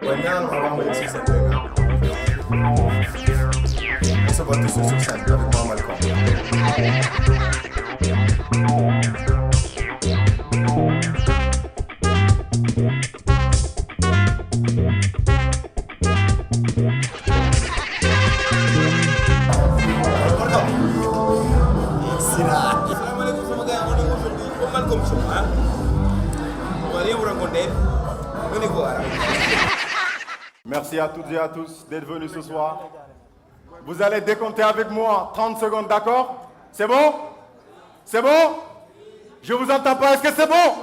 Maintenant, on va envoyer sur cette là. On se voit tous sur scène avec moi, Malcolm. Salam alaikum sama gars, on est aujourd'hui au Malcolm Show, hein. On va rien vous raconter. Venez voir. Merci à toutes et à tous d'être venus ce soir. Vous allez décompter avec moi 30 secondes, d'accord? C'est bon? C'est bon? Je vous entends pas, est-ce que c'est bon?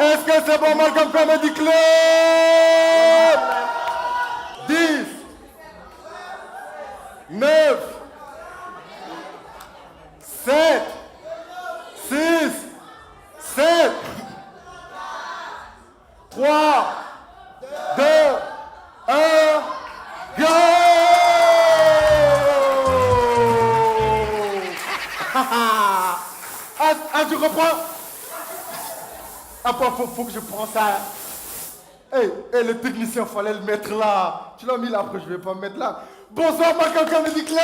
Est-ce que c'est bon, Malcolm Comedy Club? 10, 9, 7, 6, 7, 3, 2, 1, go! Je reprends. Après, faut que je prends ça. Hey, le technicien, fallait le mettre là. Tu l'as mis là, après je vais pas me mettre là. Bonsoir, Malcolm Comedy Club!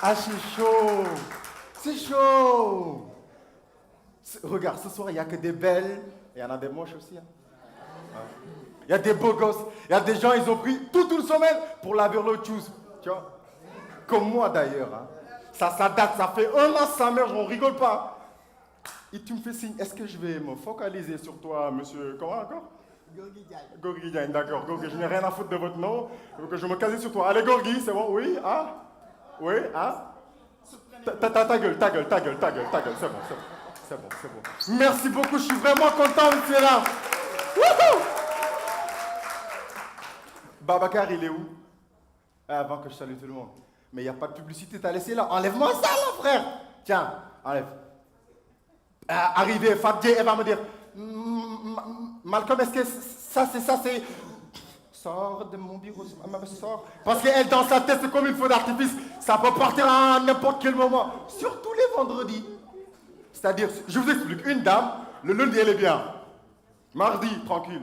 Ah, c'est chaud. C'est chaud. Regarde, ce soir, il n'y a que des belles. Il y en a des moches aussi. Hein. Il y a des beaux gosses. Il y a des gens, ils ont pris toute une semaine pour laver l'autre chose. Tu vois? Comme moi d'ailleurs. Hein. Ça date, ça fait 1 an, sa mère, on rigole pas. Et tu me fais signe, est-ce que je vais me focaliser sur toi, monsieur, comment encore? Gorgui Diagne. Gorgui Diagne, d'accord. Gorgui, je n'ai rien à foutre de votre nom. Que je me case sur toi. Allez, Gorgui, c'est bon? Oui? Hein? Oui? Hein? Ta gueule, c'est bon. Merci beaucoup, je suis vraiment content, monsieur là. Babacar, il est où? Avant que je salue tout le monde. Mais il n'y a pas de publicité, t'as laissé là. Enlève-moi ça là, frère. Tiens, enlève. Arrivé, Fabien, elle va me dire, Malcolm, est-ce que ça c'est... Sors de mon bureau, sors. Parce qu'elle, dans sa tête, c'est comme une feu d'artifice. Ça peut partir à n'importe quel moment. Surtout les vendredis. C'est-à-dire, je vous explique, une dame, le lundi, elle est bien. Mardi, tranquille.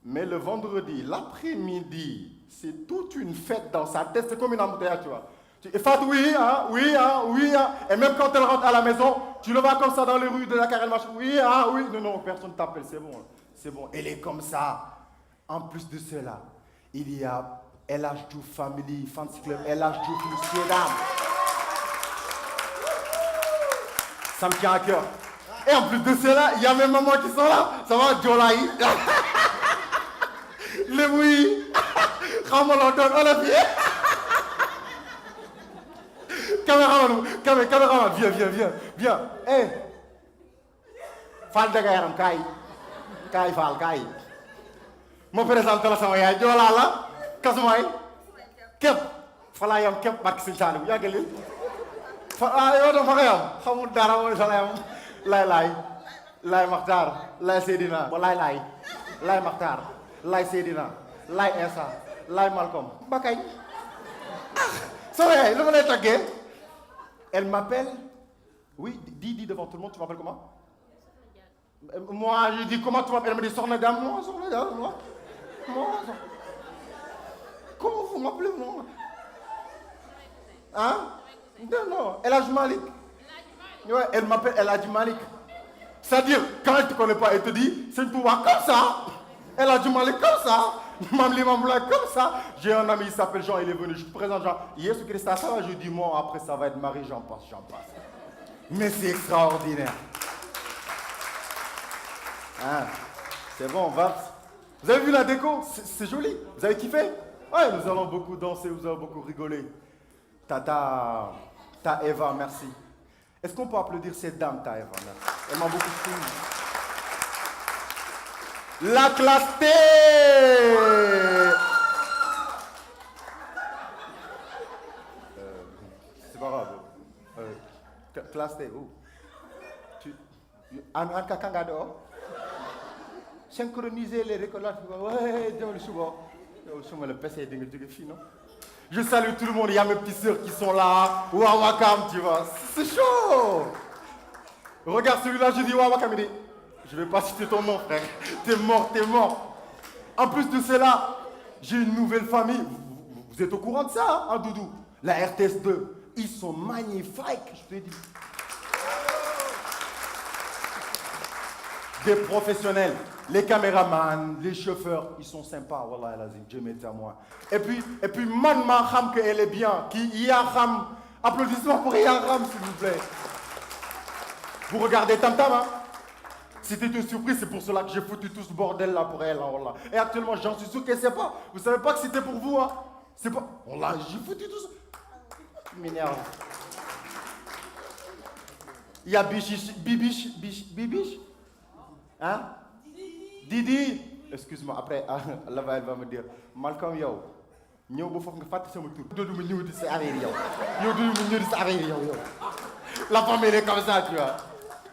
Mais le vendredi, l'après-midi, c'est toute une fête dans sa tête. C'est comme une embouteillage, tu vois. Et Fat, oui. Et même quand elle rentre à la maison, tu le vois comme ça dans les rues de la carrière, oui. Non, personne t'appelle, c'est bon. Elle est comme ça. En plus de cela, il y a LH Diouf Family, Fans Club, LH Diouf, monsieur, dame. Ça me tient à cœur. Et en plus de cela, il y a mes mamans qui sont là. Ça va, Jolaï. Les oui. Ramalondon, on a vu. Caméraman, viens. Hé. Fall de Gayaram, Kaay Fall, Kaay. Ma présente la sama yaay Joolaa la Kasumay képp fa laa yam képp barke Sëñ Saaliw yàggali yow dafa nga yam xamul dara mooy sa la yam lay Maxtaar lay Seydina ba lay Maxtaar lay Seydina lay Insa lay Malcolm ba kañ sama yaay lu ma lay taggee elle m'appelle oui dis devant tout le monde tu m'appelles comment moi je dis comment tu m'appelles elle me dit Soxna Dame moi Soxna Dame moi comment vous m'appelez moi? Hein? Non, El Hadj Malick. Ouais, elle m'appelle El Hadj Malick. C'est-à-dire, quand elle ne te connaît pas, elle te dit, c'est une pouvoir comme ça. El Hadj Malick comme ça. Mamli Mamla comme ça. J'ai un ami, il s'appelle Jean, il est venu, je te présente Jean. Yesu Christ, ça va, je dis, moi, après ça va être Marie, j'en passe. Mais c'est extraordinaire. Hein? C'est bon, va. Vous avez vu la déco? C'est joli. Vous avez kiffé? Ouais, nous allons beaucoup danser, nous allons beaucoup rigoler. Ta Eva, merci. Est-ce qu'on peut applaudir cette dame, ta Eva? Merci. Elle m'a beaucoup plu. La classe T! C'est pas grave. Classe T, où? Anka Kanga dehors? Synchroniser les récoltes. Ouais, le PC, Je salue tout le monde. Il y a mes petites sœurs qui sont là. Wawakam, tu vois. C'est chaud. Regarde celui-là, je dis Wawakam. Il dit, je ne vais pas citer ton nom, frère. T'es mort, t'es mort. En plus de cela, j'ai une nouvelle famille. Vous êtes au courant de ça, hein, Doudou? La RTS2. Ils sont magnifiques, je te dis. Des professionnels, les caméramans, les chauffeurs, ils sont sympas, wallah lazim, Dieu m'est à moi. Et puis man kham qu'elle est bien, qui Yaham, applaudissements pour Yaham s'il vous plaît. Vous regardez Tam Tam, hein? C'était une surprise, c'est pour cela que j'ai foutu tout ce bordel là pour elle, hein, wallah. Et actuellement, j'en suis sûr qu'elle ne sait pas. Vous savez pas que c'était pour vous, hein? C'est pas, wallah, j'ai foutu tout ça. M'énerve. Il y a Bibiche, hein? Didi. Excuse-moi, après, là-bas, elle va me dire, Malcolm, yo, ñëw ba foofu nga fàtte sama tur. Dootuma ñëw di sa affaire yow. Yow dootuma ñëw di sa affaire yow. La famille est comme ça, tu vois.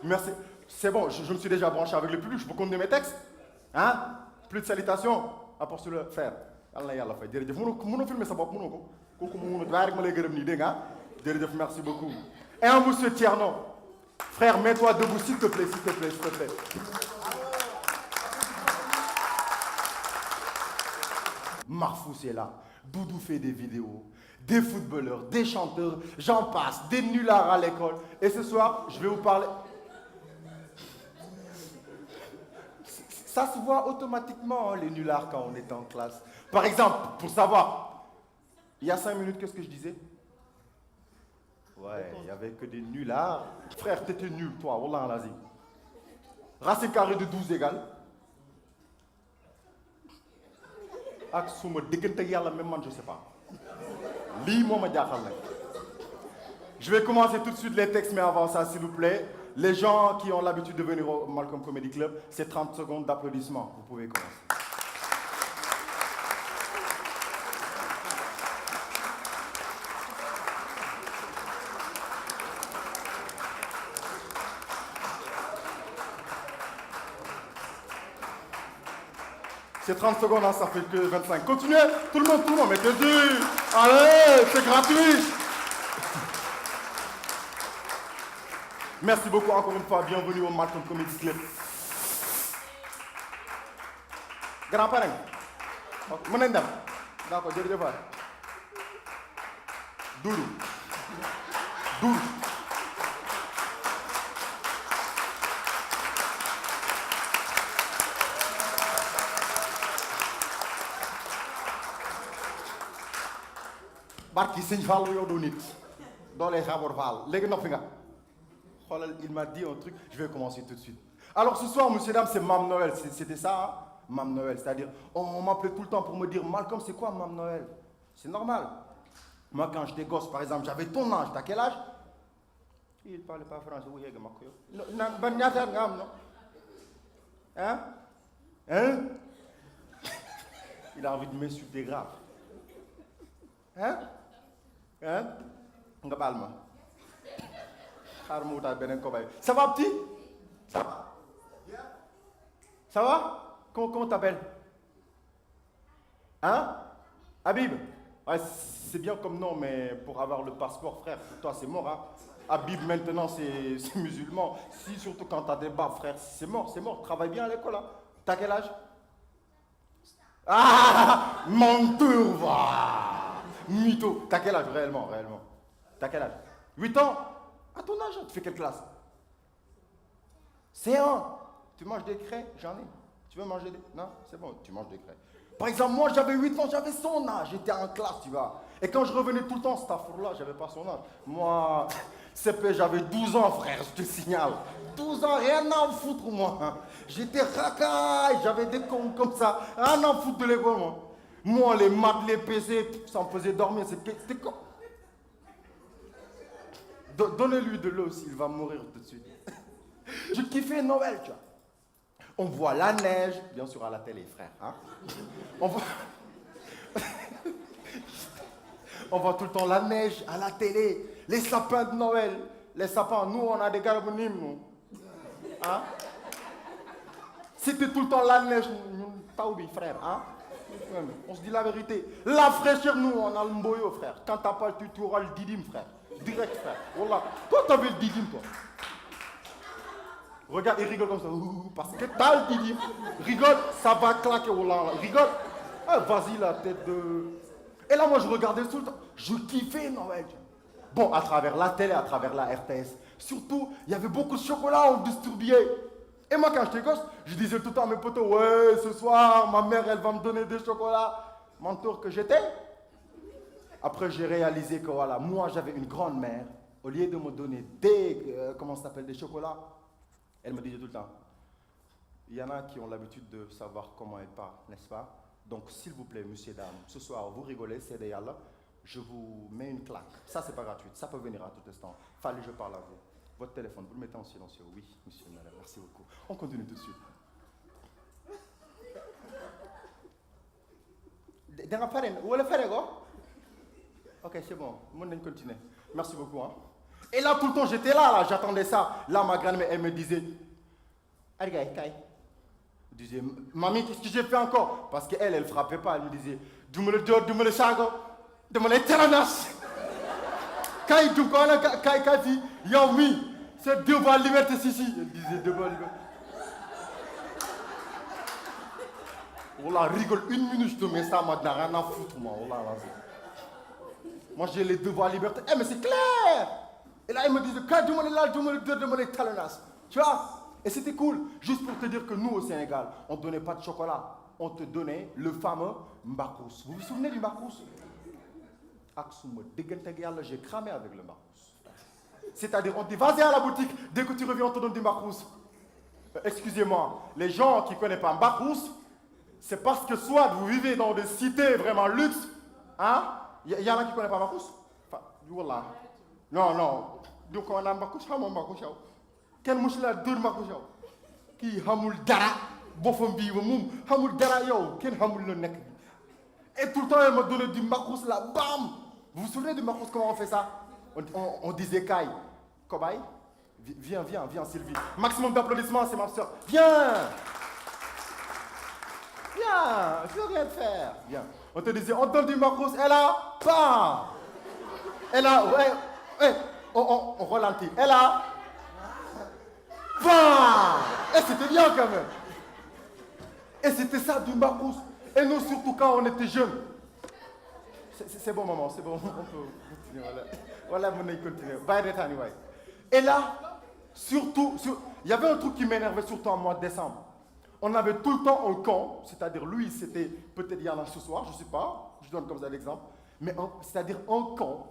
Merci. C'est bon, je me suis déjà branché avec le public, je peux continuer mes textes. Hein? Plus de salutations. À pour se le faire. Allah yàlla fay jërëjëf. Mënoo filmer sa bopp, mënoo ko. Kooku mu mënut waaye rek ma lay gërëm nii dégg nga. Jërëjëf, merci beaucoup. Et un monsieur Tierno. Frère, mets-toi debout, s'il te plaît, s'il te plaît, s'il te plaît. Marfous est là. Doudou fait des vidéos. Des footballeurs, des chanteurs, j'en passe, des nullards à l'école. Et ce soir, je vais vous parler... Ça se voit automatiquement, hein, les nullards, quand on est en classe. Par exemple, pour savoir, il y a 5 minutes, qu'est-ce que je disais? Ouais, il n'y avait que des nullards. Frère, t'étais nul, toi, wallah lazim. Racine carrée de 12 égale. Ak suma diggante ak yàlla même man, je sais pas. Lii moo ma jaaxal nag. Je vais commencer tout de suite les textes, mais avant ça, s'il vous plaît, les gens qui ont l'habitude de venir au Malcolm Comedy Club, c'est 30 secondes d'applaudissements. Vous pouvez commencer. C'est 30 secondes, hein, ça fait que 25. Continuez, tout le monde, mettez-y. Allez, c'est gratuit. Merci beaucoup encore une fois, bienvenue au Malcolm Comedy Club. Grand-parent, mën nañ dem. D'accord, jërëjëf waay. Doudou. Barki Sëñ Fall yow doo nit doo lay xaboor Fall léegi noppi nga xoolal il m'a dit un truc, je vais commencer tout de suite. Alors ce soir, monsieur, dames, c'est Mame Noël, c'était ça, hein? Mame Noël, c'est-à-dire on m'appelait tout le temps pour me dire Malcolm, c'est quoi Mame Noël? C'est normal. Moi quand j'étais gosse, par exemple, j'avais ton âge, t'as quel âge? Il ne parlait pas français, oui, yegg ma ko yow. Ban ñaata nga am, non? Hein? Il a envie de m'insulter grave. Hein? Nga baal ma. Xaaral ma wutaat beneen cobaye. Ça va, petit? Ça va? Ça va? Comment t'appelles? Hein? Habib? Ouais, c'est bien comme nom, mais pour avoir le passeport, frère, pour toi c'est mort, hein? Habib maintenant c'est musulman. Si, surtout quand t'as des bas, frère, c'est mort. Travaille bien à l'école, hein? T'as quel âge? Ah! Menteur, va! Mytho. T'as quel âge réellement? T'as quel âge? 8 ans? À ton âge, tu fais quelle classe? C1. Tu manges des craies? J'en ai. Tu veux manger des... Non, c'est bon, tu manges des craies. Par exemple, moi j'avais 8 ans, j'avais son âge, j'étais en classe, tu vois. Et quand je revenais tout le temps, cet afour-là, j'avais pas son âge. Moi, CP, j'avais 12 ans, frère, je te signale. 12 ans, rien à foutre, moi. J'étais racaille, j'avais des cons comme ça. Rien à foutre de l'école, moi. Moi, les maths, les PC, ça me faisait dormir, c'était con. Donnez-lui de l'eau s'il va mourir tout de suite. Je kiffais Noël, tu vois. On voit la neige, bien sûr à la télé, frère. Hein? On voit tout le temps la neige à la télé, les sapins de Noël. Les sapins, nous on a des garbonimes, nous. Hein? C'était tout le temps la neige, Taoubi, frère. Hein? Ouais, on se dit la vérité. La fraîcheur, nous, on a le mboyo, frère. Quand t'as pas le tu auras le didim, frère. Direct, frère. Voilà. Toi, t'avais le didim, toi. Regarde, il rigole comme ça. Parce que t'as le didim. Rigole, ça va claquer. Voilà. Rigole. Ah, vas-y, la tête de... Et là, moi, je regardais tout le temps. Je kiffais Noël. Bon, à travers la télé, à travers la RTS. Surtout, il y avait beaucoup de chocolat, on distribuait. Et moi, quand j'étais gosse, je disais tout le temps à mes potos, ouais, ce soir, ma mère, elle va me donner des chocolats. Menteur que j'étais. Après, j'ai réalisé que, voilà, moi, j'avais une grande-mère. Au lieu de me donner des, comment ça s'appelle, des chocolats, elle me disait tout le temps, il y en a qui ont l'habitude de savoir comment elle parle, n'est-ce pas? Donc, s'il vous plaît, monsieur, dame, ce soir, vous rigolez, c'est des yalla, je vous mets une claque. Ça, c'est pas gratuit, ça peut venir à tout instant. Fallait que je parle à vous. Votre téléphone, vous le mettez en silencieux. Oui, monsieur, madame, merci beaucoup. On continue tout de suite. Où est le frère, ok, c'est bon, on va continuer. Merci beaucoup. Hein. Et là, tout le temps, j'étais là, j'attendais ça. Là, ma grand-mère, elle me disait, allez, Kai. Je disais, mamie, qu'est-ce que j'ai fait encore? Parce qu'elle, elle frappait pas. Elle me disait, du me le chago, du me le teranas. Kai, du Kai, dit, yo, mi, c'est devoir liberté, si. Elle disait, devoir liberté. Voilà, rigole une minute, je te mets ça, moi, je n'ai rien à foutre, moi. Voilà, moi, j'ai les devoirs liberté. Eh, mais c'est clair! Et là, il me disait, quand tu me là, tu me le talonas. Tu vois? Et c'était cool. Juste pour te dire que nous, au Sénégal, on ne donnait pas de chocolat. On te donnait le fameux mbakous. Vous vous souvenez du mbakous? J'ai cramé avec le mbakous. C'est-à-dire, on te dit, vas-y à la boutique, dès que tu reviens, on te donne du mbakous. Excusez-moi, les gens qui ne connaissent pas mbakous, c'est parce que soit vous vivez dans des cités vraiment luxe, hein? Il y en a qui ne connaissent pas mbakous? Enfin, voilà. Non. Donc on a mbakous, hamon mbakous. Quel mouchla dur mbakous? Qui hamul dara, bofom bi moum, hamul dara yo, quel hamul le nek. Et tout le temps, elle me donnait du mbakous là, bam! Vous vous souvenez du mbakous, comment on fait ça? On disait Kai, Kobaye, viens, Sylvie. Maximum d'applaudissements, c'est ma soeur. Viens, je veux rien faire. Viens. On te disait, on donne du mbakous, elle a, bam! Elle a, ouais, on ralentit. Elle a, bam! Et c'était bien quand même. Et c'était ça du mbakous. Et nous, surtout quand on était jeunes. C'est bon, maman, c'est bon. On peut continuer. Voilà, on peut continuer. Et là, surtout, il y avait un truc qui m'énervait surtout en mois de décembre. On avait tout le temps un camp, c'est-à-dire lui, c'était peut-être il y en a ce soir, je ne sais pas, je donne comme ça l'exemple, mais c'est-à-dire un camp,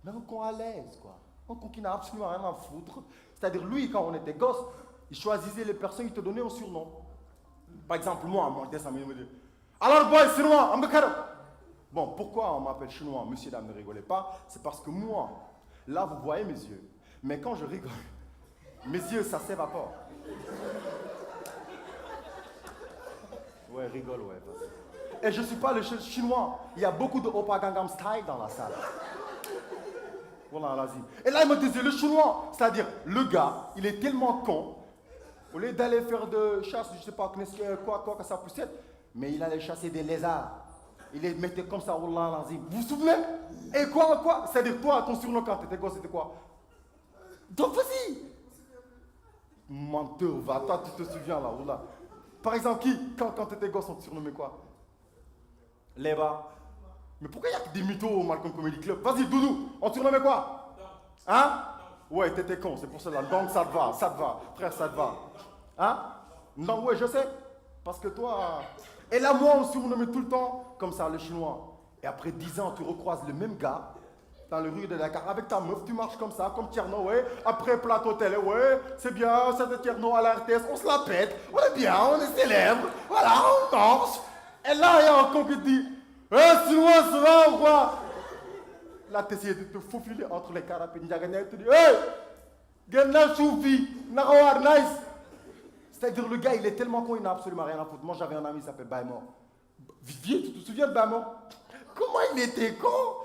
mais un camp à l'aise, quoi. Un camp qui n'a absolument rien à foutre. C'est-à-dire lui, quand on était gosse, il choisissait les personnes, il te donnait un surnom. Par exemple, moi, en mois de décembre, il me dit, alors boy, c'est moi, on me carre. Bon, pourquoi on m'appelle chinois? Monsieur, dame, ne rigolez pas. C'est parce que moi, là, vous voyez mes yeux. Mais quand je rigole, mes yeux, ça s'évapore. Ouais, rigole, ouais. Et je ne suis pas le seul chinois. Il y a beaucoup de Oppa Gangnam Style dans la salle. Voilà, vas-y. Et là, il me disait le chinois. C'est-à-dire, le gars, il est tellement con. Au lieu d'aller faire de chasse, je ne sais pas quoi que ça puisse être, mais il allait chasser des lézards. Il les mettait comme ça, oh là, vas-y. Vous vous souvenez? Et quoi? C'est-à-dire, toi, ton surnom quand t'étais gosse, c'était quoi? Donc, vas-y. Menteur, va, toi, tu te souviens là, oh là. Par exemple, quand t'étais gosse, on te surnommait quoi? Léba. Mais pourquoi il y a que des mythos au Malcolm Comedy Club? Vas-y, Doudou, on te surnommait quoi? Hein? Ouais, t'étais con, c'est pour cela. Donc, ça te va, frère, ça te va. Hein? Non, ouais, je sais. Parce que toi... Et là, moi, on se surnommait tout le temps comme ça, le chinois. Et après 10 ans, tu recroises le même gars dans les rues de Dakar. Avec ta meuf, tu marches comme ça, comme Tierno, ouais. Après plateau télé, ouais, c'est bien, c'est Tierno à la RTS, on se la pète. On est bien, on est célèbre. Voilà, on danse. Et là, il y a un con qui te dit, chinois, ça va ou quoi? Là, tu essaies de te faufiler entre les carapés. Tu te dis, hey, Genna Choufi, Narawar, nice. C'est-à-dire, le gars, il est tellement con, il n'a absolument rien à foutre. Moi, j'avais un ami qui s'appelle Baimor. Vivier, tu te souviens de Baimor? Comment il était con?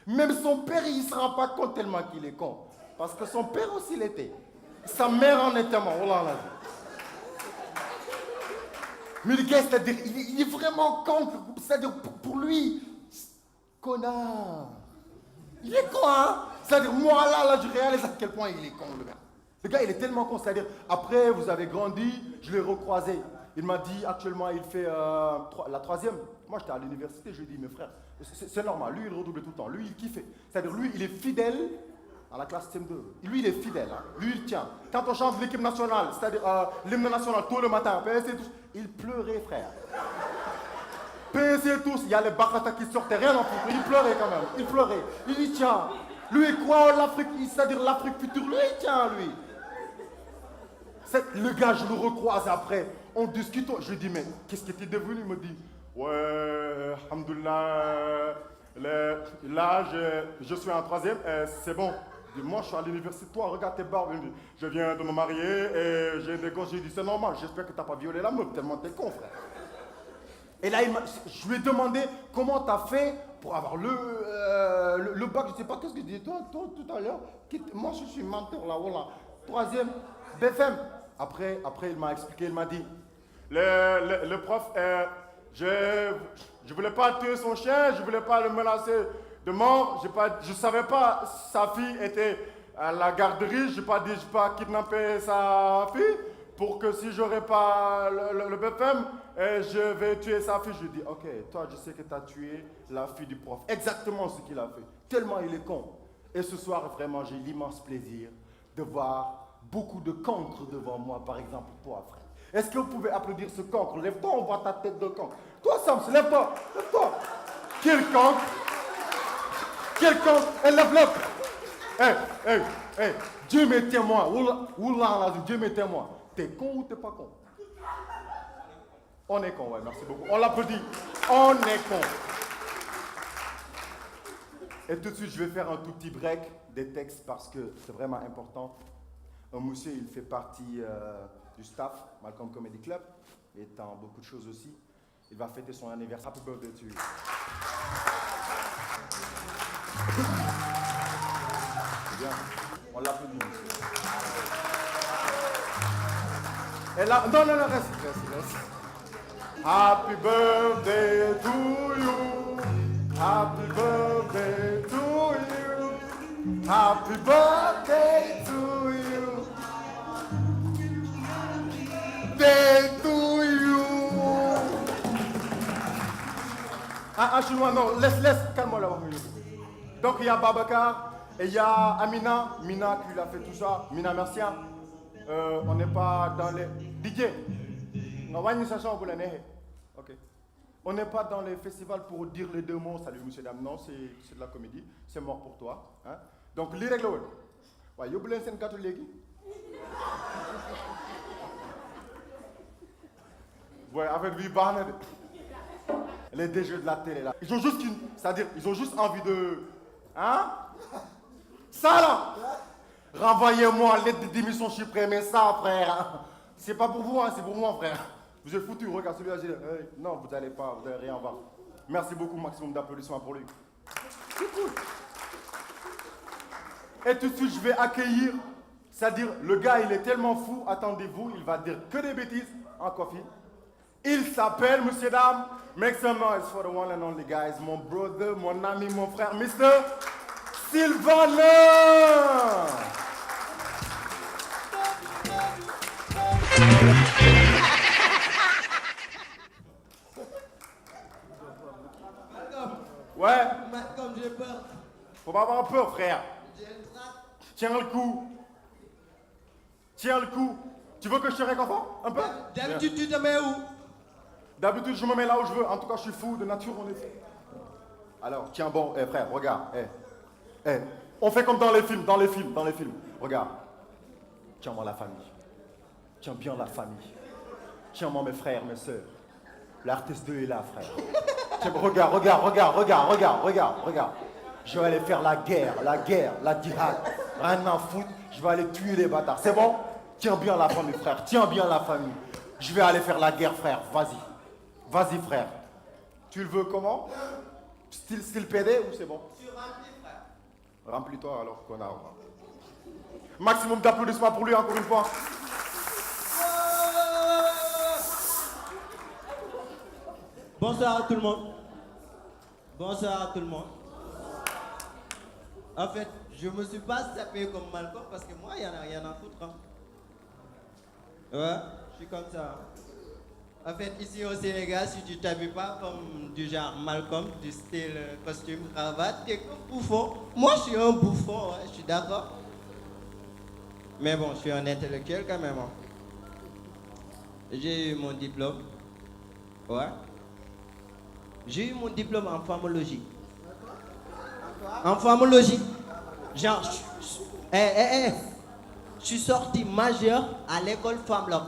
Même son père, il ne se rend pas compte tellement qu'il est con. Parce que son père aussi l'était. Sa mère en était mort. Oh là là. Mais le gars, c'est-à-dire, il est vraiment con. C'est-à-dire, pour lui, connard. Il est con, hein? C'est-à-dire, moi, là, je réalise à quel point il est con, le gars. Le gars, il est tellement con. C'est-à-dire, après, vous avez grandi, je l'ai recroisé. Il m'a dit, actuellement, il fait la troisième. Moi, j'étais à l'université, je lui ai dit, mes frères, c'est normal. Lui, il redoublait tout le temps. Lui, il kiffait. C'est-à-dire, lui, il est fidèle à la classe CM2. Lui, il est fidèle. Hein. Lui, il tient. Quand on chante l'équipe nationale, c'est-à-dire l'hymne national, tôt le matin, PSC, tous, il pleurait, frère. PSC, tous, il y a les Bakata qui sortaient, rien en foutre. Il pleurait quand même. Il pleurait. Il y tient. Lui, quoi, l'Afrique, c'est-à-dire l'Afrique future, lui, il tient, lui. Le gars, je le recroise après. On discute. Je lui dis, mais qu'est-ce que t'es devenu? Il me dit, ouais, alhamdoulilah, là, je suis en troisième, c'est bon. Je dis, moi, je suis à l'université, toi, regarde tes barbes. Il me dit, je viens de me marier et j'ai des gosses. J'ai dit, c'est normal, j'espère que t'as pas violé la meuf, tellement t'es con, frère. Et là, je lui ai demandé comment t'as fait pour avoir le bac. Je sais pas qu'est-ce que je dis. Toi, tout à l'heure, moi, je suis menteur, là, voilà. Troisième, BFM. Après, il m'a expliqué, il m'a dit, le prof, je voulais pas tuer son chien, je voulais pas le menacer de mort, je savais pas, sa fille était à la garderie, je pas kidnapper sa fille, pour que si j'aurais pas le BFM, je vais tuer sa fille. Je lui dis, ok, toi je sais que tu as tué la fille du prof, exactement ce qu'il a fait, tellement il est con. Et ce soir, vraiment, j'ai l'immense plaisir de voir beaucoup de cancres devant moi, par exemple toi, frère. Est-ce que vous pouvez applaudir ce cancre? Lève-toi, on voit ta tête de cancre. Toi, Sams, lève-toi, lève-toi. Quel cancre? Quel cancre? Lève. Dieu m'est témoin. Oula, Dieu m'est témoin. T'es con ou t'es pas con? On est con, ouais, merci beaucoup. On l'applaudit. On est con. Et tout de suite, je vais faire un tout petit break des textes parce que c'est vraiment important. Un monsieur, il fait partie du staff, Malcolm Comedy Club, et dans beaucoup de choses aussi. Il va fêter son anniversaire. Happy birthday to you. Bien, on l'applaudit, monsieur. Et là, non, reste. Happy birthday to you. Happy birthday to you. Happy birthday to you. Birthday to you. Un chinois, non, laisse, calme-moi là. Donc il y a Babacar et il y a Amina, Mina qui l'a fait tout ça. Mina, merci. On n'est pas dans les... DJ, ok. On n'est pas dans les festivals pour dire les deux mots. Salut monsieur, dame. Non, c'est de la comédie. C'est mort pour toi. Hein? Donc, les règles. Ouais, vous voulez un gâteau légui? Ouais, avec lui, les DG de la télé là. Ils ont juste c'est-à-dire, ils ont juste envie de. Hein? Ça là! Renvoyez-moi l'aide de démission, je suis prêt, mais ça, frère, c'est pas pour vous, hein, c'est pour moi, frère. Vous êtes foutu, regarde celui-là, j'ai dit, hey, non, vous n'allez rien voir. Merci beaucoup, maximum d'applaudissements pour lui. C'est cool. Et tout de suite, je vais accueillir, c'est-à-dire, le gars, il est tellement fou, attendez-vous, il va dire que des bêtises en coffee. Il s'appelle, monsieur, dame, make some noise for the one and only guys, mon brother, mon ami, mon frère, Mr. Sylvaner. Ouais. Malcolm, j'ai peur. Faut pas avoir peur, frère. J'ai une trappe. Tiens le coup. Tiens le coup. Tu veux que je te réconforte un peu? D'habitude, tu te mets où? D'habitude, je me mets là où je veux. En tout cas, je suis fou. De nature, on est fou. Alors, tiens bon, frère, regarde. On fait comme dans les films. Regarde. Tiens-moi la famille. Tiens bien la famille. Tiens-moi mes frères, mes sœurs. L'artiste 2 est là, frère. Tiens, regarde. Je vais aller faire la guerre, la djihad. Rien à foutre. Je vais aller tuer les bâtards. C'est bon? Tiens bien la famille, frère. Tiens bien la famille. Je vais aller faire la guerre, frère. Vas-y, frère. Tu le veux comment? Style PD ou c'est bon? Tu remplis, frère. Remplis-toi alors, connard. Maximum d'applaudissements pour lui, encore une fois. Bonsoir à tout le monde. Bonsoir à tout le monde. En fait, je me suis pas sapé comme Malcolm parce que moi, il n'y en a rien à foutre. Hein. Ouais, je suis comme ça. En fait, ici au Sénégal, si tu t'habilles pas comme du genre Malcolm, du style costume, cravate, t'es comme bouffon. Moi, je suis un bouffon, ouais, je suis d'accord. Mais bon, je suis un intellectuel quand même. Hein. J'ai eu mon diplôme. Ouais. J'ai eu mon diplôme en pharmacologie. En pharmacologie. Genre, je suis sorti majeur à l'école Femlock.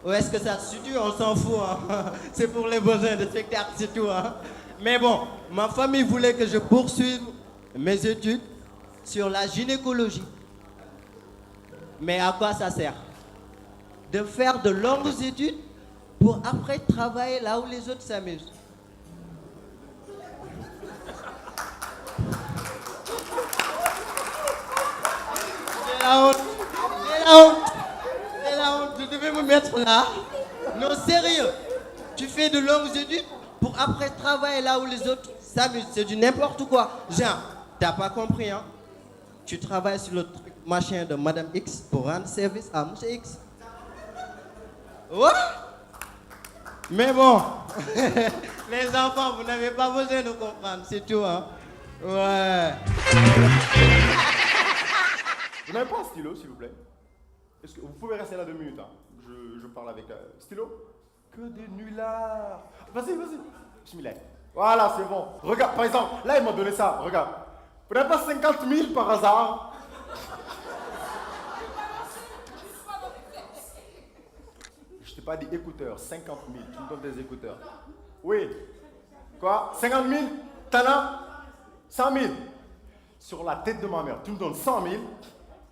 Où est-ce que ça se situe? On s'en fout. Hein. C'est pour les besoins de spectacle, c'est tout. Hein. Mais bon, ma famille voulait que je poursuive mes études sur la gynécologie. Mais à quoi ça sert? De faire de longues études pour après travailler là où les autres s'amusent. C'est la honte. C'est la honte. C'est la honte. Je devais me mettre là. Non, sérieux. Tu fais de longues études pour après travailler là où les autres s'amusent. C'est du n'importe quoi. Genre, t'as pas compris, hein? Tu travailles sur le truc machin de Madame X pour rendre service à Monsieur X. Ouais. Mais bon, les enfants, vous n'avez pas besoin de comprendre, c'est tout, hein. Ouais. Vous n'avez pas un stylo, s'il vous plaît? Est-ce que vous pouvez rester là 2 minutes, hein? Je parle avec stylo. Que des nullards. Vas-y, vas-y. Bismillah. Voilà, c'est bon. Regarde, par exemple, là, il m'a donné ça. Regarde. Vous n'avez pas 50 000 par hasard? Je t'ai pas dit écouteurs, 50 000. Tu me donnes des écouteurs. Oui. Quoi? 50 000? T'en as 100 000. Sur la tête de ma mère, tu me donnes 100 000.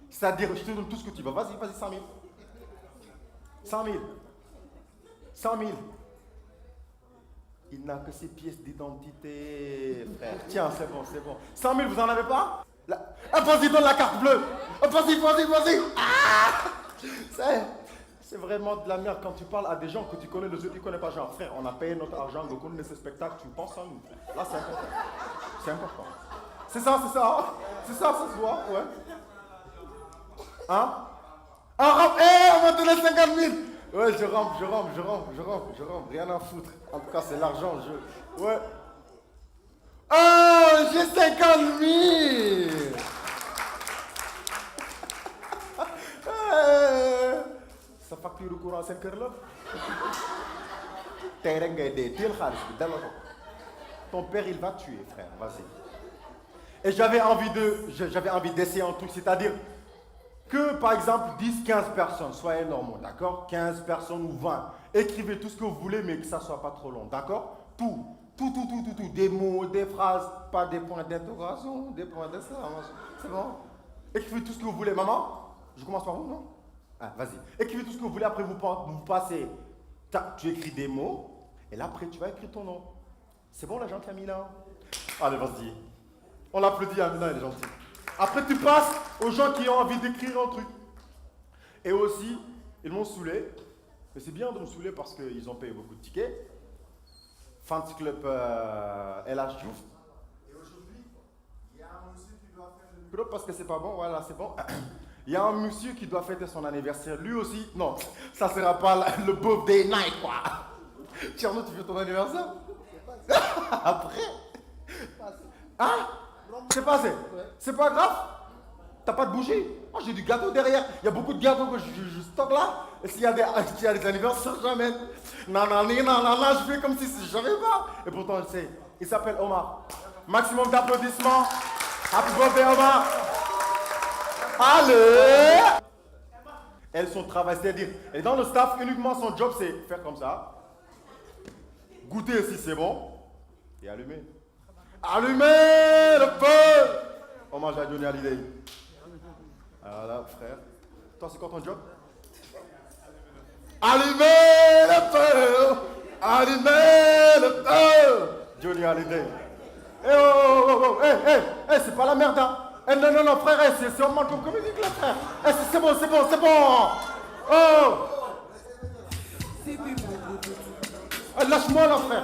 C'est-à-dire, je te donne tout ce que tu veux. Vas-y, vas-y, 100 000. 100 000. 100 000. Il n'a que ses pièces d'identité, frère. Tiens, c'est bon, c'est bon. 100 000, vous en avez pas? Ah, vas-y, donne la carte bleue. Ah, vas-y, vas-y, vas-y. Ah, c'est vraiment de la merde quand tu parles à des gens que tu connais, les autres, ils ne connaissent pas. Genre, frère, on a payé notre argent, on connaît ce spectacle, tu penses à nous. Là, c'est important. C'est important. C'est ça, c'est ça. C'est ça, ça se voit, ouais. Hein? Ah, on m'a donné 50 000. Ouais, je rentre. Rien à foutre. En tout cas, c'est l'argent, Ouais. Oh, j'ai 50 000. Sa facture de courant, 5 heures là. Ton père, il va te tuer, frère. Vas-y. Et j'avais envie d'essayer un truc, c'est-à-dire que, par exemple, 10, 15 personnes, soyez normaux, d'accord? 15 personnes ou 20. Écrivez tout ce que vous voulez, mais que ça ne soit pas trop long, d'accord? Tout. Des mots, des phrases, pas des points d'interrogation, des points d'exclamation. C'est bon? Écrivez tout ce que vous voulez. Maman, je commence par vous, non? Ah, vas-y. Écrivez tout ce que vous voulez, après vous passez. Tu écris des mots, et là, après, tu vas écrire ton nom. C'est bon, la gentille Amina? Allez, vas-y. On l'applaudit, Amina, elle est gentille. Après, tu passes aux gens qui ont envie d'écrire un truc. Et aussi, ils m'ont saoulé. Mais c'est bien de me saouler parce qu'ils ont payé beaucoup de tickets. Fans Club LH Diouf. Et aujourd'hui, il y a un monsieur qui doit faire le club parce que c'est pas bon. Voilà, c'est bon. Il y a un monsieur qui doit fêter son anniversaire. Lui aussi, non, ça sera pas le birthday night, quoi. Tierno, tu fais ton anniversaire? Après? Hein? C'est passé. C'est pas grave. T'as pas de bougie? Moi, j'ai du gâteau derrière. Il y a beaucoup de gâteaux que je stocke là. Et s'il y a des anniversaires, j'amène. Non, je fais comme si j'avais pas. Et pourtant, je sais. Il s'appelle Omar. Maximum d'applaudissements. Happy birthday, Omar. Allez! Elle, son travail, c'est-à-dire, elle est dans le staff, uniquement son job, c'est faire comme ça. Goûter si c'est bon. Et allumer. Allumez le feu! Hommage à Johnny Hallyday. Voilà, frère. Toi, c'est quoi ton job? Allumez le feu! Allumez le feu! Johnny Hallyday. C'est pas la merde, hein? Non, frère, c'est un manque de comédie, là, frère. C'est bon. Oh! Lâche-moi là, frère.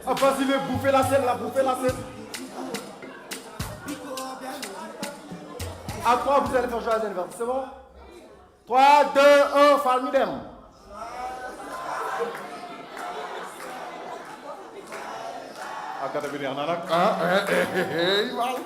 Ah, vas-y, bouffez la scène, là, bouffez la scène. À 3, vous allez faire joyeux anniversaire, c'est bon? 3, 2, 1, Fall mi dem. Ah, gata bi neex na nag. Fall.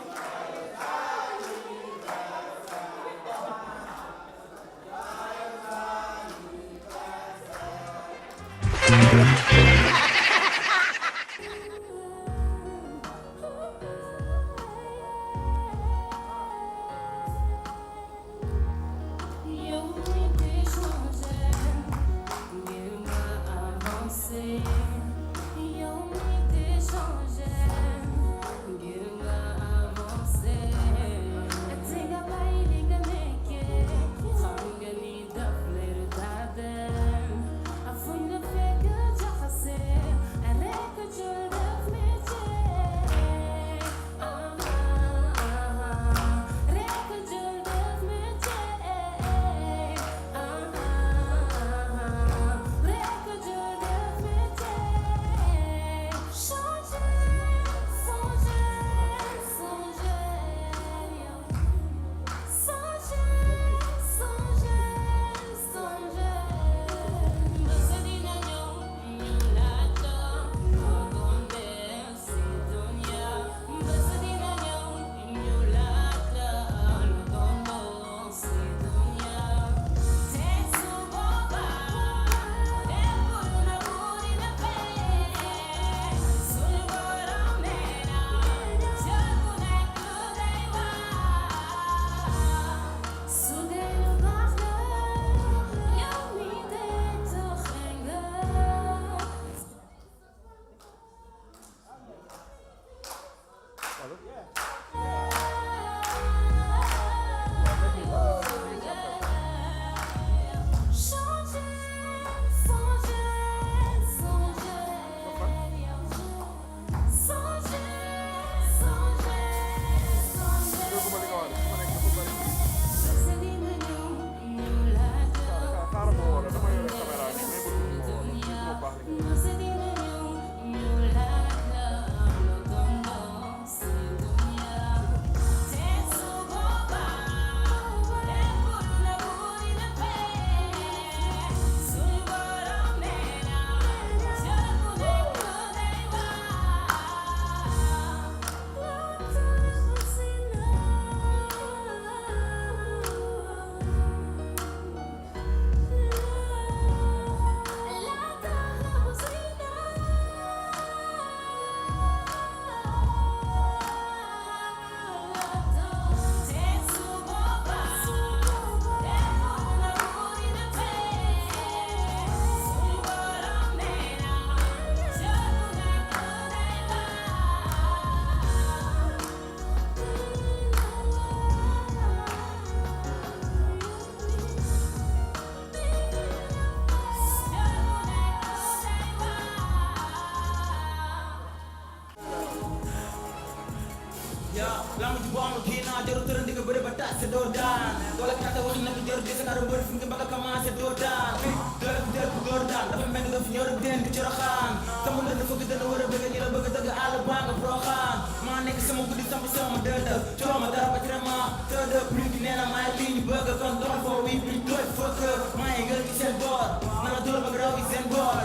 Lama ji bomu kina jaru teureun diga beure ba tas do daan dole kata wax na jaru dess na do mbeur fi nga baga commencé do daan dole del bu gor daan dafa mel nga fi ñëw rek den ci roxaan sama ndënd dafa gëdd na wara bëgg ñi la bëgg dëgg àll ba nga proxaan ma nekk sama guddi sama sama dënd cioma dara ba trema tëdd plus di neena may li ñu bëgg kon doon fo wi plus doy fuck may ngal ci seen bor na la dole bëgg raw ci seen bor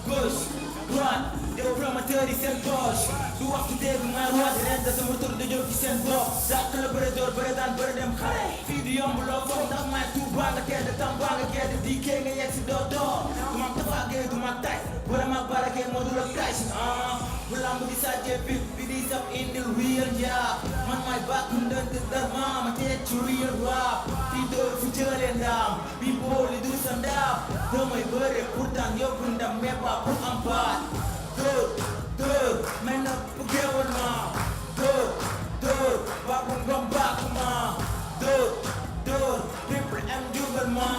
gauche droite yow promoteur yi seen poche du waxtu dégg may waaj ren da sama tur da jóg ci seen bopp dàq la bëre door bëre daan bëre dem xale fii di yomb loo foog ndax may Tuuba nga tedd Tamba nga gedd di kee nga yegg si doo doo du mag tafaagee du mag tay wala mag barakee moo du la kay si bu lamb di sàccee pip bi di sab indil real njaab man may bàkk ndënd dar maama teet ci real rap fii door fi jëlee ndaam bi booli du sa ndaam damay bëre pourtant yóbbu ndam mais pas pour am baat dër mel na bu géewal ma dër baabu ngom baaku ma dër triple M jugal ma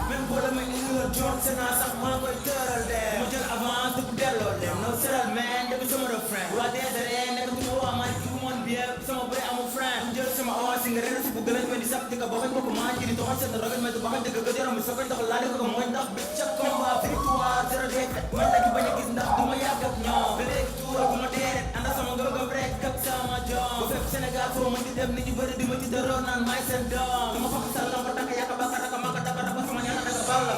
même boo la may indil joon sena sax maa koy tëral dem ma jël avance du delloo dem no seral man dëgg sama refrain waa des arènes nekk du ma waa ma ci mon bien sama bëre amul frein jël sama si nga reer si bu gën a mel ni sab di ko baxañ ko ko maa jiri doxal seen rogal mais du baxañ dëgg ko jaram sa koy doxal laale ko ko mooy ndax bi ca combat victoire zéro défaite man la ki bañ a gis ndax du ma yàgg ak ñoom ba léegi tuura bu ma deeret ànd ak sama ngëm-ngëm rek ak sama jom ba fépp Sénégal foo mën di dem nit ñu bëri di ma ci dëroo naan maay seen doom dama fakk sa lampa daka yàkka baka daka maka daka daka sama ñaana daka balla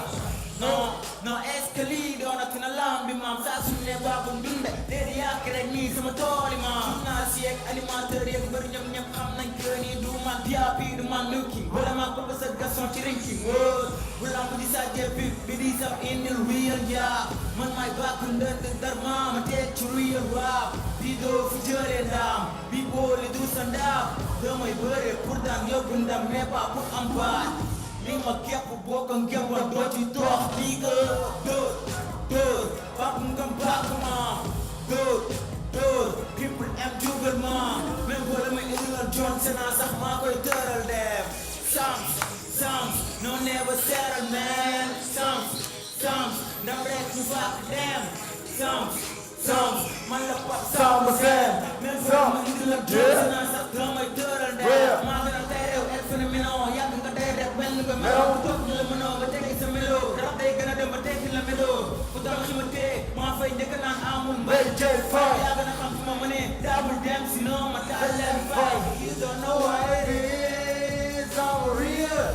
non non est-ce que lii doonati na lambi maam saa su ne baabum dunde léegi yàq rek nii sama tooli maam journaliste yeeg animateur yeeg bëri ñoom ñëpp xam nañ que nii du man diapi du man nukki wala maa professeur Gaston ci rinki wóor bu lamb di sa jeppi bi di sab indil real njaa man maay bàkku ndënd dar maama teeg ci real rap bi doo fi jëlee ndam bi booli du sa ndam damay bëre pour daan yóbbu ndam mais pas pour am baat li ma képp boo ko ngémboon doo ci dox lii nga dóor bàkk nga bàkk ma dóor triple M jugal ma même boo demee England John Cena sax maa koy tëral dem Sams no never settle man Sams ndam rek ñu bàkk dem Sams man la pap Samba Sène même boo demee England John Cena sax damay tëral dem maa gën a tey réew el phénoménon yàgg nga tey rek mel nga melo ku toog ñu la mënoo nga tegee sa melo dara day gën a dem ba teggi la melo ku dama ximante maa fay njëkk naan amul mbay jël fay yaa gën a xam fi ma mënee daabul dem sinon ma taal leen fay you don't know what it is I'm real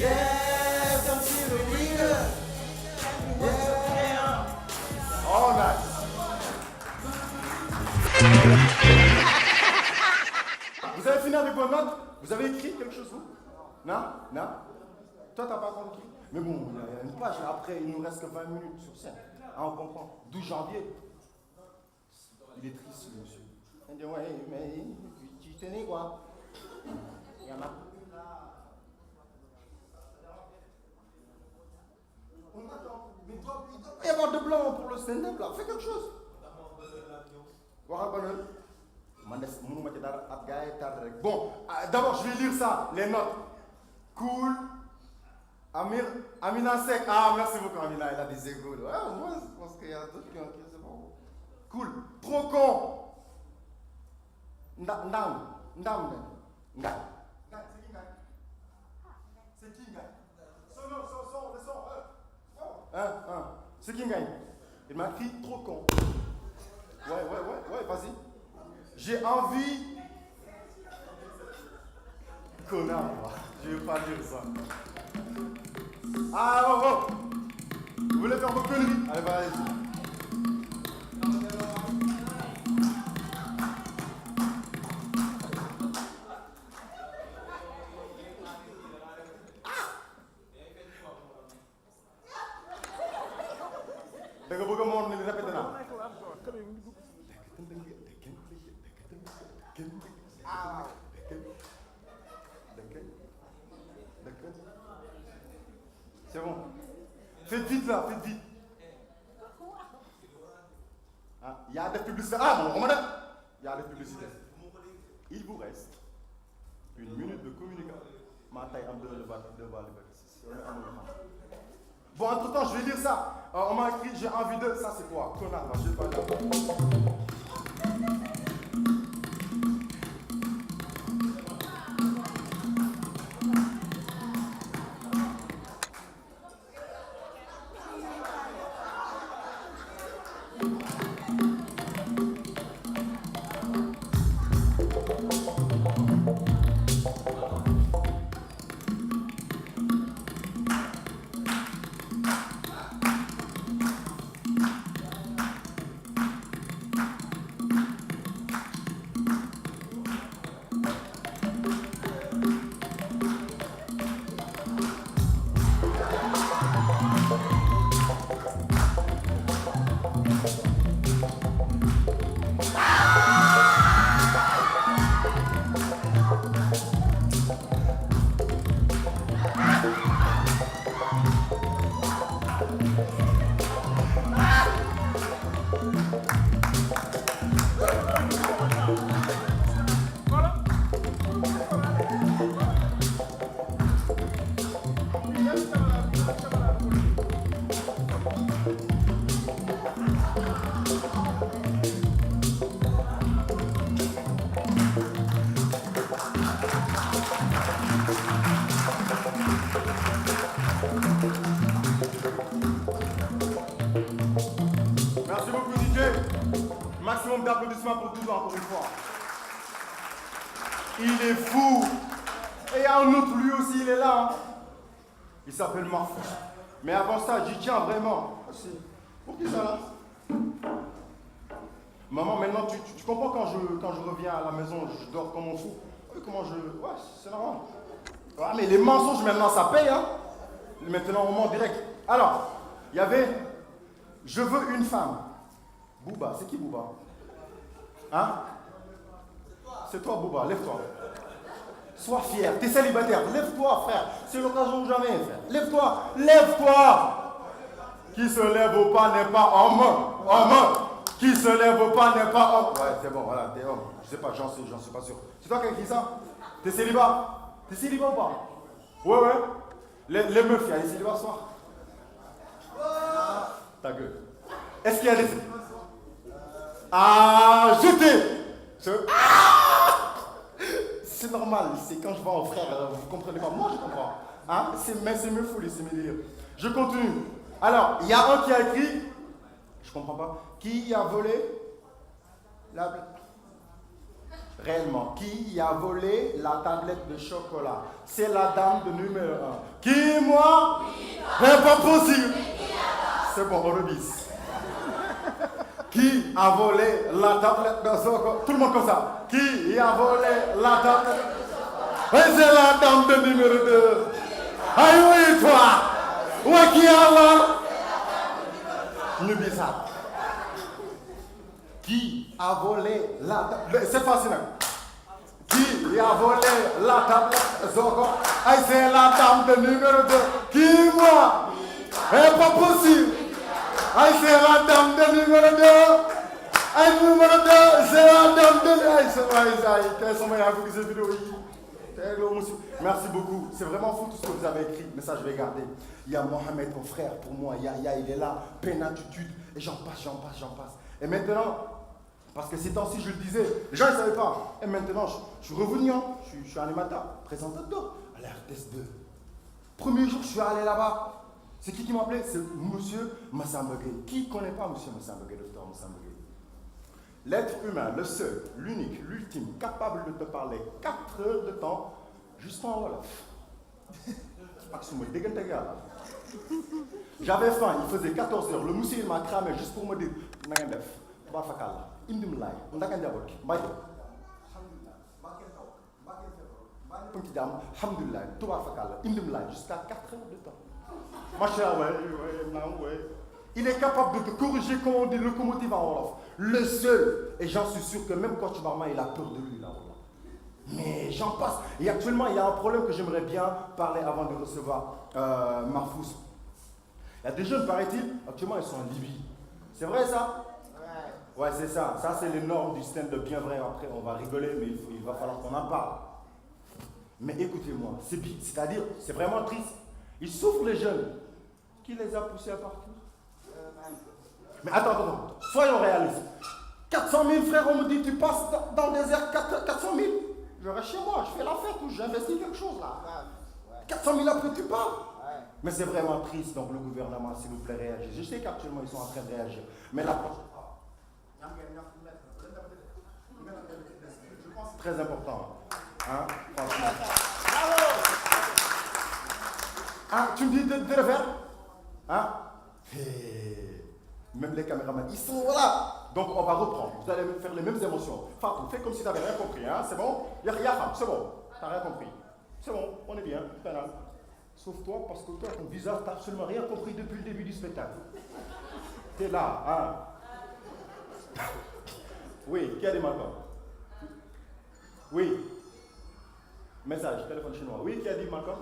yes I'm still real yeah all night. Vous avez fini avec vos notes? Vous avez écrit quelque chose, vous? Non? Non? Toi, t'as pas encore écrit? Mais bon, il y a une page. Après, il nous reste que 20 minutes sur scène. Ah, on comprend. 12 janvier. Il est triste, monsieur. Il dit, ouais, mais tu tenais quoi? Il y en a. On attend. Mais toi, il doit y avoir de blanc pour le stand-up, là. Fais quelque chose. Bon, d'abord je vais lire ça, les notes. Cool. Amina Sek. Ah, merci beaucoup Amina, elle a des égos. Ouais, moi je pense qu'il y a d'autres qui ont écrit, c'est bon. Cool. Trop con. Ndam. C'est qui gagne? C'est qui gagne? Il m'a écrit trop con. Ouais, vas-y. J'ai envie. Connard, moi. Je vais pas dire ça. Ah, oh. Vous voulez faire vos conneries? Allez, vas-y. Da nga bëgg a moom ni répété naa. C'est bon. Faites vite là, faites vite. Ah, il y a des publicités. Ah, bon, il y a des publicités. Il vous reste 1 minute de communication. Ma taille en deux, bon, entre temps, je vais lire ça. On m'a écrit, j'ai envie de. Ça, c'est quoi? Connard, je vais pas dire. maximum d'applaudissements pour Doudou encore une fois. Il est fou. Et il y a un autre, lui aussi, il est là. Hein. Il s'appelle Marfou. Mais avant ça, j'y tiens vraiment. Pour qui ça là? Maman, maintenant, tu comprends quand je reviens à la maison, je dors comme un fou. Comment je... Ouais, c'est normal. Ouais, mais les mensonges, maintenant, ça paye, hein. Maintenant, on ment direct. Alors, il y avait... Je veux une femme. Bouba, c'est qui Bouba? Hein? C'est toi, Bouba, lève-toi. Sois fier, t'es célibataire, lève-toi, frère. C'est l'occasion ou jamais, frère. Lève-toi, lève-toi. Qui se lève pas n'est pas homme. Homme. Qui se lève pas n'est pas homme. Ouais, c'est bon, voilà, t'es homme. Je sais pas, j'en suis pas sûr. C'est toi qui as écrit ça? T'es célibat? T'es célibat ou pas? Ouais, ouais. Les meufs, il y a des célibats ce soir? Ta gueule. Est-ce qu'il y a des... Ah, jeté. C'est normal, c'est quand je vois un frère, vous comprenez pas, moi je comprends. Hein? Mais c'est mes folies, c'est mes délires. Je continue. Alors, il y a un qui a écrit, je comprends pas, qui a volé la... Réellement, qui a volé la tablette de chocolat? C'est la dame de numéro 1. Qui, moi? C'est pas possible. C'est bon, on rebisse. Qui a volé la tablette de chocolat? Tout le monde comme ça. Qui a volé la tablette de chocolat? C'est la dame de numéro 2. Aïe, oui, toi. Ouais, qui a volé? Nubisa. Qui a volé la tablette? C'est fascinant. Qui a volé la tablette de chocolat? Aïe, c'est la dame de numéro 2. Qui, moi? C'est pas possible. Aïe, c'est la dame de numéro 2. Aïe, numéro 2, c'est la dame de... Aïe, c'est vidéo. Merci beaucoup. C'est vraiment fou tout ce que vous avez écrit. Mais ça, je vais garder. Il y a Mohamed, mon frère, pour moi. Yaya, il est là. Pénatitude. Et j'en passe. Et maintenant, parce que ces temps-ci, je le disais, les gens ne savaient pas. Et maintenant, je suis revenu. Hein. Je suis animateur, présentateur à la RTS 2. Premier jour, je suis allé là-bas. C'est qui m'a appelé? C'est Monsieur Massambagé. Qui ne connaît pas Monsieur Massambagé, docteur Massambagé? L'être humain, le seul, l'unique, l'ultime, capable de te parler 4 heures de temps, juste en Wolof. J'avais faim, il faisait 14 heures. Le monsieur, il m'a cramé juste pour me dire, Nagendef, Tubafakala, Indumlai, Ndakandjabot, Mbaye. Alhamdulillah, Tubafakala, Indumlai, jusqu'à 4 heures de temps. Il est capable de te corriger comme on dit locomotive en Wolof. Le seul. Et j'en suis sûr que même Coach Barma, il a peur de lui là. Mais j'en passe. Et actuellement, il y a un problème que j'aimerais bien parler avant de recevoir Marfous. Il y a des jeunes, paraît-il, actuellement, ils sont en Libye. C'est vrai ça? Ouais, c'est ça. Ça, c'est les normes du stand-up bien vrai. Après, on va rigoler, mais il va falloir qu'on en parle. Mais écoutez-moi, c'est-à-dire, c'est vraiment triste. Ils souffrent les jeunes. Qui les a poussés à partir? Mais attends, soyons réalistes. 400 000 frères, on me dit, tu passes dans le désert 400 000. Je reste chez moi, je fais la fête ou j'investis quelque chose là. 400 000 après tu pars. Mais c'est vraiment triste, donc le gouvernement, s'il vous plaît, réagisse. Je sais qu'actuellement ils sont en train de réagir. Mais la prochaine fois, je pense que c'est très important. Hein, franchement. Ah, tu me dis de refaire? Hein? Même les caméramans, ils sont là. Donc on va reprendre. Vous allez faire les mêmes émotions. Fatou, fais comme si tu n'avais rien compris. Hein? C'est bon? Yaham, c'est bon. Tu n'as rien compris. C'est bon, on est bien. Sauf toi, parce que toi, ton visage, tu n'as absolument rien compris depuis le début du spectacle. Tu es là. Hein? Oui, qui a des marquants? Oui. Message, téléphone chinois. Oui, qui a dit marquant?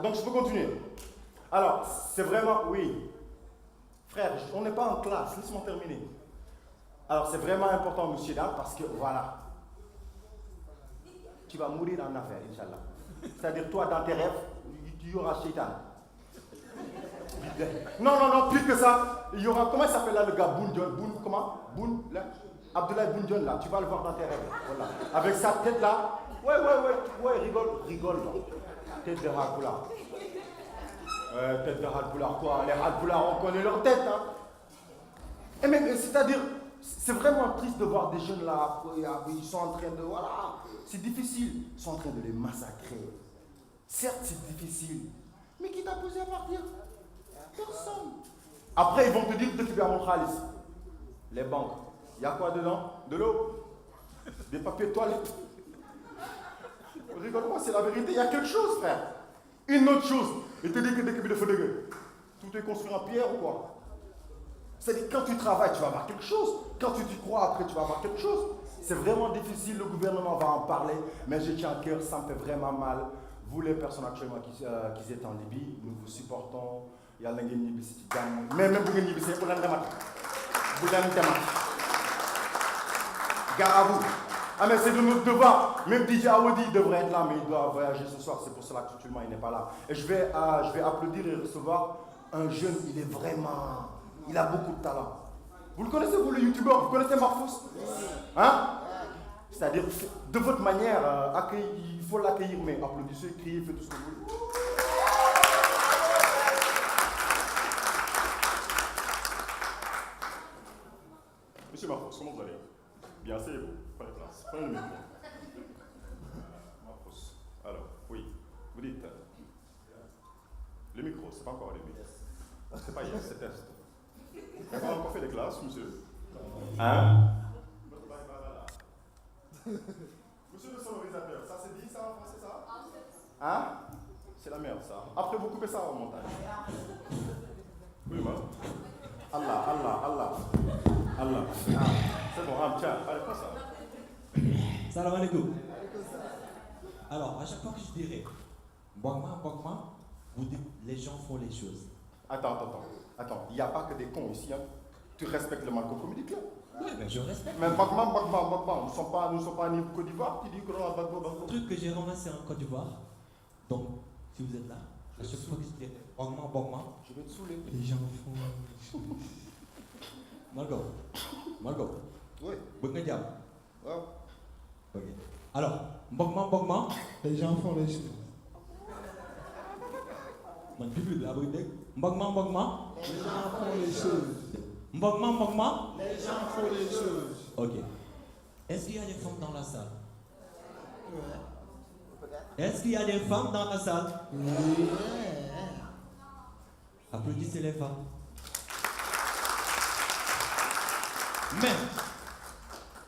Donc je peux continuer. Alors, c'est vraiment, oui. Frère, on n'est pas en classe, laisse-moi terminer. Alors, c'est vraiment important, monsieur, là, parce que, voilà. Tu vas mourir en affaire, Inch'Allah. C'est-à-dire, toi, dans tes rêves, il y aura Shaitan. Non, plus que ça. Il y aura, comment il s'appelle là, le gars, comment là, Abdoulaye Boun là, tu vas le voir dans tes rêves. Voilà. Avec sa tête là. Ouais, rigole. Tête de Halpoula. Tête de Halpoula, quoi. Les Halpoula, on connaît leur tête, hein. Et mais c'est-à-dire, C'est vraiment triste de voir des jeunes là, ils sont en train de... Voilà, c'est difficile. Ils sont en train de les massacrer. Certes, c'est difficile. Mais qui t'a posé à partir? Personne. Après, ils vont te dire que tu vas mon khalis. Les banques. Il y a quoi dedans? De l'eau. Des papiers de toilette. Rigole-moi, c'est la vérité. Il y a quelque chose, frère. Une autre chose. Il te dit que dès que tu fais de tout est construit en pierre ou quoi? C'est-à-dire quand tu travailles, tu vas avoir quelque chose. Quand tu t'y crois, après, tu vas avoir quelque chose. C'est vraiment difficile. Le gouvernement va en parler. Mais je tiens à cœur, ça me fait vraiment mal. Vous, les personnes actuellement qui êtes en Libye, nous vous supportons. Il y a l'ingénieur Libye, c'est gamme. Mais même vous, Libye, c'est pour l'indémat. Vous l'indémat. Gare à vous. Ah, mais c'est de notre devoir. Même DJ Awadi devrait être là, mais il doit voyager ce soir. C'est pour cela qu'actuellement, il n'est pas là. Et je vais applaudir et recevoir un jeune. Il est vraiment... Il a beaucoup de talent. Vous le connaissez, vous, le youtubeur? Vous connaissez Marfous? Hein? C'est-à-dire, de votre manière, il faut l'accueillir, mais applaudissez, criez, faites tout ce que vous voulez. Monsieur Marfous, comment vous allez? Bien, asseyez-vous. Prenez place. Prenez le micro. Marfous. Alors, oui. Vous dites... Le micro, c'est pas encore le micro. C'est pas yes, c'est test. On a encore fait des classes, monsieur. Hein? Monsieur le sonorisateur, ça c'est dit ça en français ça? Hein? C'est la merde ça. Après vous coupez ça au montage. Oui, moi. Allah. Ah, c'est bon, tiens, allez, prends ça. Salam alaikum. Alors, à chaque fois que je dirais Bogma, vous dites les gens font les choses. Attends. Il n'y a pas que des cons ici. Hein. Tu respectes le Malco Comedy Club. Oui, mais je respecte. Mais Bagma, nous ne sommes pas en Côte d'Ivoire qui dit que l'on a Bagma. Le truc que j'ai ramassé en Côte d'Ivoire, donc si vous êtes là, à chaque fois que je dirais Bogma, Je vais te saouler. les gens font. Margot. Oui. Bonne diable. Ouais. Ok. Alors, Bogma, les gens font les choses. Man, public là, vous dites Bogma. Les gens font les choses. Bogma. Les gens font les choses. Ok. Est-ce qu'il y a des femmes dans la salle? Ouais. Est-ce qu'il y a des femmes dans la salle? Oui. Applaudissez les femmes.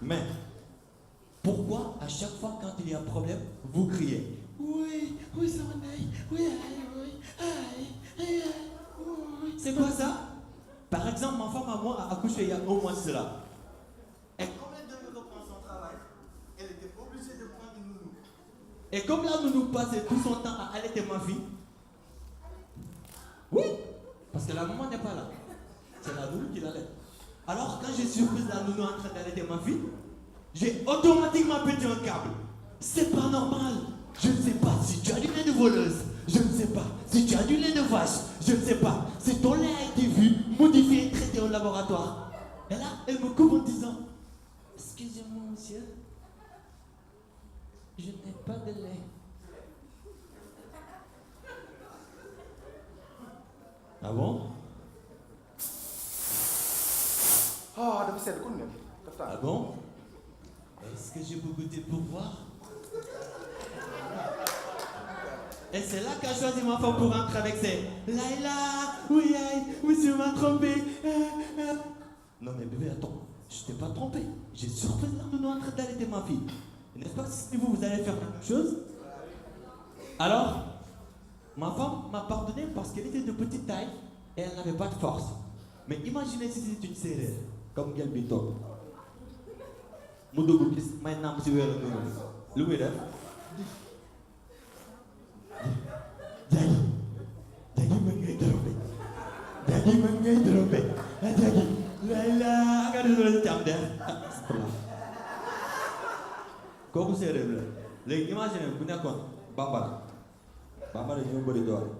Mais, pourquoi à chaque fois quand il y a un problème, vous criez? Oui, ça m'en aille. Oui. C'est quoi ça? Par exemple, ma femme à moi a accouché il y a au moins cela. Et comme elle devait reprendre son travail, elle était obligée de prendre une nounou. Et comme la nounou passait tout son temps à allaiter ma fille, oui, parce que la maman n'est pas là. C'est la nounou qui l'allait. Alors quand j'ai surpris la nounou en train d'allaiter ma fille, j'ai automatiquement pété un câble. C'est pas normal. Je ne sais pas si tu as du lait de voleuse. Je ne sais pas si tu as du lait de vache. Je ne sais pas si ton lait a été vu, modifié et traité au laboratoire. Et là, elle me coupe en disant: excusez-moi, monsieur, je n'ai pas de lait. Ah bon? Ah, dafa sedd kon ne. Ah bon? Est-ce que je peux goûter pour voir? Et c'est là qu'a choisi ma femme pour rentrer avec ses Laïla, oui, monsieur m'a trompé. Non mais bébé, attends, je t'ai pas trompé. J'ai surpris la nounou en train d'allaiter ma fille. N'est-ce pas que si vous allez faire la même chose? Alors, ma femme m'a pardonné parce qu'elle était de petite taille et elle n'avait pas de force. Mais imaginez si c'était une sérère, comme Galbito. Moudou gis may nam si wéru noonu lu muy def jagi mën ngay trompé jagi layla nga di doon cam def kooku séeréer la léegi imagine bu nekkoon bambara ñoo bëri doole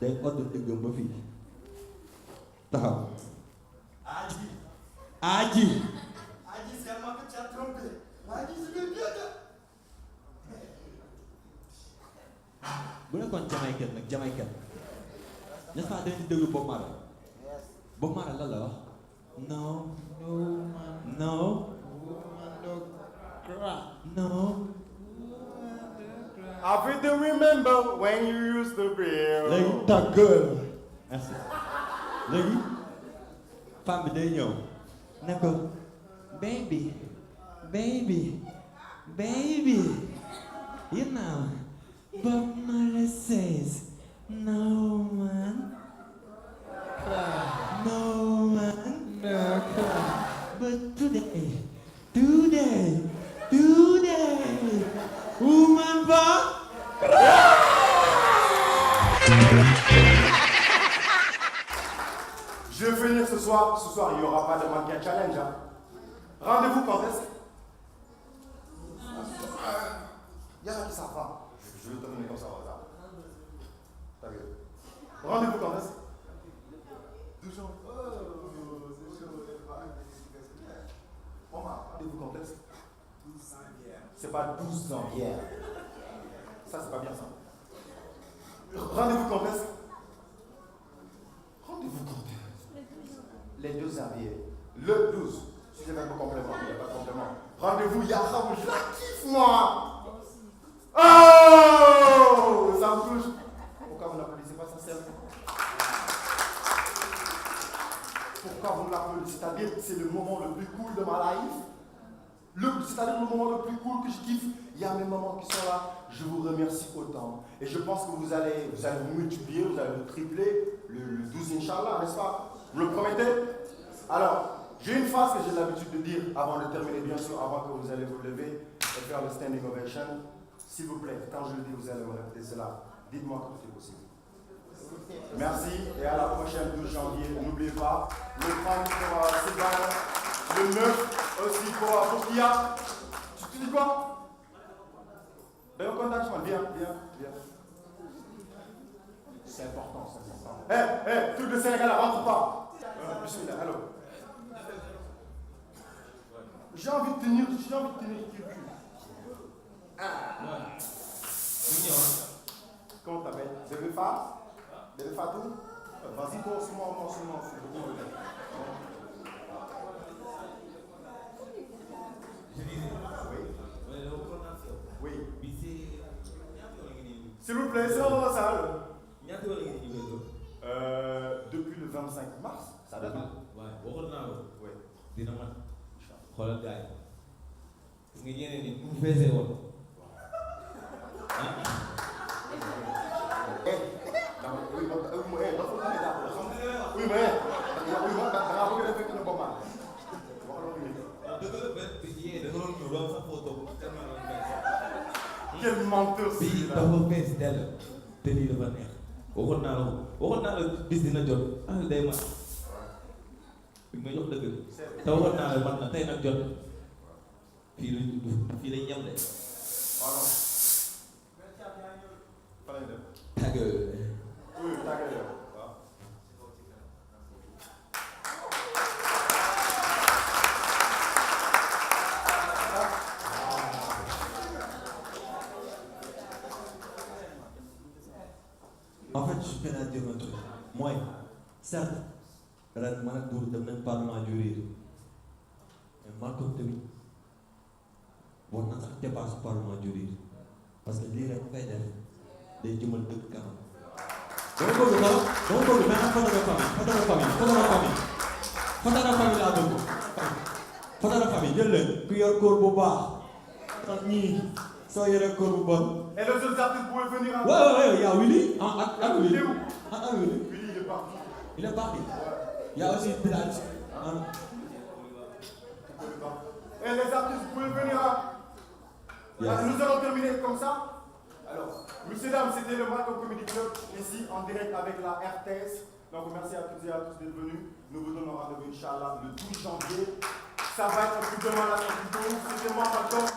day odd dëggam ba fii taxaw aji c'est moi que tu as trompé. Aji, c'est le bien. bu nekkoon Jamaïcain n'est-ce pas dañu déglu Bob Marley lan la wax No. No. No. I feel to remember when you used to be. Léegi ta gueule. Merci. Léegi femme bi day ñëw ne ko baby you know Bob Marley says no man but today woman va. Je vais finir ce soir, il n'y aura pas de mannequin challenge. Hein. Rendez-vous quand est-ce? Il y en a qui savent pas. Je vais le terminer comme ça, au hasard. T'as vu? Rendez-vous quand est-ce? 12 janvier. Oh, c'est chaud. Rendez-vous quand est-ce? 12 janvier. C'est pas 12 janvier. Ça, c'est pas bien ça. Rendez-vous quand est-ce? Rendez-vous quand est-ce? Les 2 janvier. Le 12. Si j'ai même pas complément, il n'y a pas de complément. Rendez-vous, Yaha, je la kiffe, moi. Oh, ça me touche. Pourquoi vous n'applaudissez pas sincèrement? Pourquoi vous l'applaudissez? C'est-à-dire que c'est le moment le plus cool de ma life. C'est-à-dire le moment le plus cool que je kiffe. Il y a mes moments qui sont là. Je vous remercie autant. Et je pense que vous allez vous multiplier, vous allez vous tripler le 12, Inch'Allah, n'est-ce pas? Vous le promettez? Alors, j'ai une phrase que j'ai l'habitude de dire avant de terminer, bien sûr, avant que vous allez vous lever et faire le standing ovation. S'il vous plaît, quand je le dis, vous allez me répéter cela. Dites-moi que tout est possible. Merci et à la prochaine 12 janvier. N'oubliez pas, le 30 pour Sébastien, le 9 aussi pour Kia. Tu dis quoi? D'ailleurs, contact, viens. C'est important, c'est important. Hé, tout le Sénégal, rentre pas. Bismillah, allô. J'ai envie de tenir le cul. Comment t'appelles? Bébé Fatou? Vas-y, moi. Oui. S'il vous plaît, c'est dans la salle. Depuis le 25 mars. Ça date. Oui. Dina man xoolal gars yi gis nga ñeneen ñi mu feesee woon Quel menteur bii dafa fees dell te lii dafa neex waxoon naa la bis dina jot day mat bi nga jox dëgg te waxoon naa la mat na tey nag jot fii lañ ñam de En fait, je tiens à dire un truc. Moi, certes, ren man ak Doudou dem nañ parlement du rire mais Malcolm tamit war na sax dépasse parlement du rire parce que lii rek fay def day jëmal dëkk kanam. dama bëgg benn photo de famille laa bëgg. photo de famille jël leen ku yor kóor bu baax ak ñii soo yoree kóor bu bon. Et les autres artistes pouvaient venir en Ouais, il y a Willy. Willy. Il est où? Willy. Willy, il est parti. Il est parti. Il y a aussi Bilal. Et les artistes pouvaient venir en... Yes. Nous allons terminer comme ça. Alors, messieurs, dames, c'était le Malcolm Comedy Club, ici, en direct avec la RTS. Donc, merci à toutes et à tous d'être venus. Nous vous donnons rendez-vous, Inch'Allah, le 12 janvier. Ça va être plus de malade, c'était moi, Malcolm.